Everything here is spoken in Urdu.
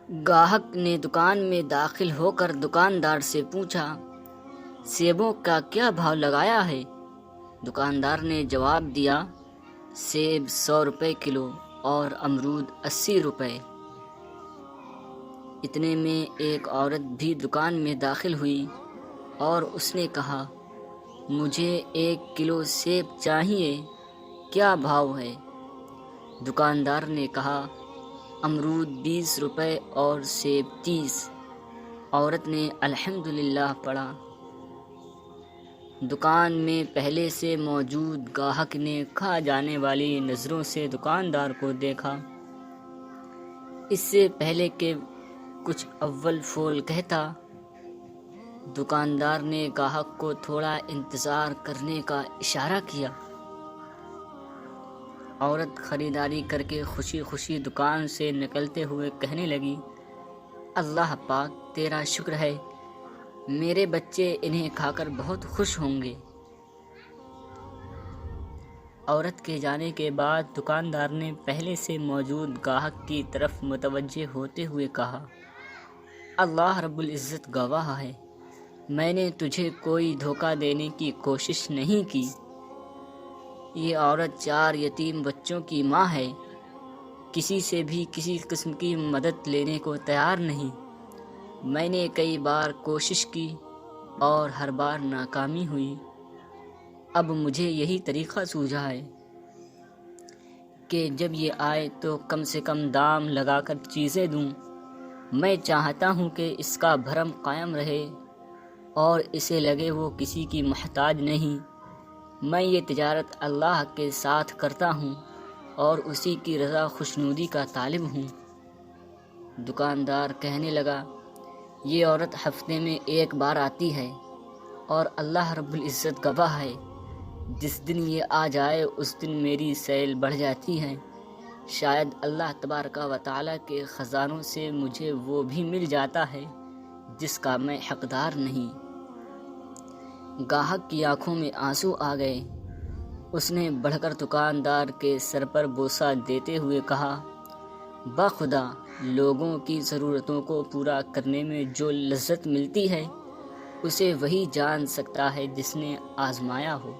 گاہک نے دکان میں داخل ہو کر دکاندار سے پوچھا، سیبوں کا کیا بھاؤ لگایا ہے؟ دکاندار نے جواب دیا، سیب 100 روپے کلو اور امرود 80 روپے۔ اتنے میں ایک عورت بھی دکان میں داخل ہوئی اور اس نے کہا، مجھے 1 کلو سیب چاہیے، کیا بھاؤ ہے؟ دکاندار نے کہا، امرود 20 روپے اور سیب 30۔ عورت نے الحمدللہ پڑھا۔ دکان میں پہلے سے موجود گاہک نے کھا جانے والی نظروں سے دکاندار کو دیکھا۔ اس سے پہلے کہ کچھ اول فول کہتا، دکاندار نے گاہک کو تھوڑا انتظار کرنے کا اشارہ کیا۔ عورت خریداری کر کے خوشی خوشی دکان سے نکلتے ہوئے کہنے لگی، اللہ پاک تیرا شکر ہے، میرے بچے انہیں کھا کر بہت خوش ہوں گے۔ عورت کے جانے کے بعد دکاندار نے پہلے سے موجود گاہک کی طرف متوجہ ہوتے ہوئے کہا، اللہ رب العزت گواہ ہے، میں نے تجھے کوئی دھوکہ دینے کی کوشش نہیں کی۔ یہ عورت 4 یتیم بچوں کی ماں ہے، کسی سے بھی کسی قسم کی مدد لینے کو تیار نہیں۔ میں نے کئی بار کوشش کی اور ہر بار ناکامی ہوئی۔ اب مجھے یہی طریقہ سوجھا ہے کہ جب یہ آئے تو کم سے کم دام لگا کر چیزیں دوں۔ میں چاہتا ہوں کہ اس کا بھرم قائم رہے اور اسے لگے وہ کسی کی محتاج نہیں۔ میں یہ تجارت اللہ کے ساتھ کرتا ہوں اور اسی کی رضا خوشنودی کا طالب ہوں۔ دکاندار کہنے لگا، یہ عورت ہفتے میں 1 بار آتی ہے اور اللہ رب العزت گواہ ہے، جس دن یہ آ جائے اس دن میری سیل بڑھ جاتی ہے۔ شاید اللہ تبارک و تعالیٰ کے خزانوں سے مجھے وہ بھی مل جاتا ہے جس کا میں حقدار نہیں۔ گاہک کی آنکھوں میں آنسو آ گئے۔ اس نے بڑھ کر دکاندار کے سر پر بوسہ دیتے ہوئے کہا، بخدا لوگوں کی ضرورتوں کو پورا کرنے میں جو لذت ملتی ہے اسے وہی جان سکتا ہے جس نے آزمایا ہو۔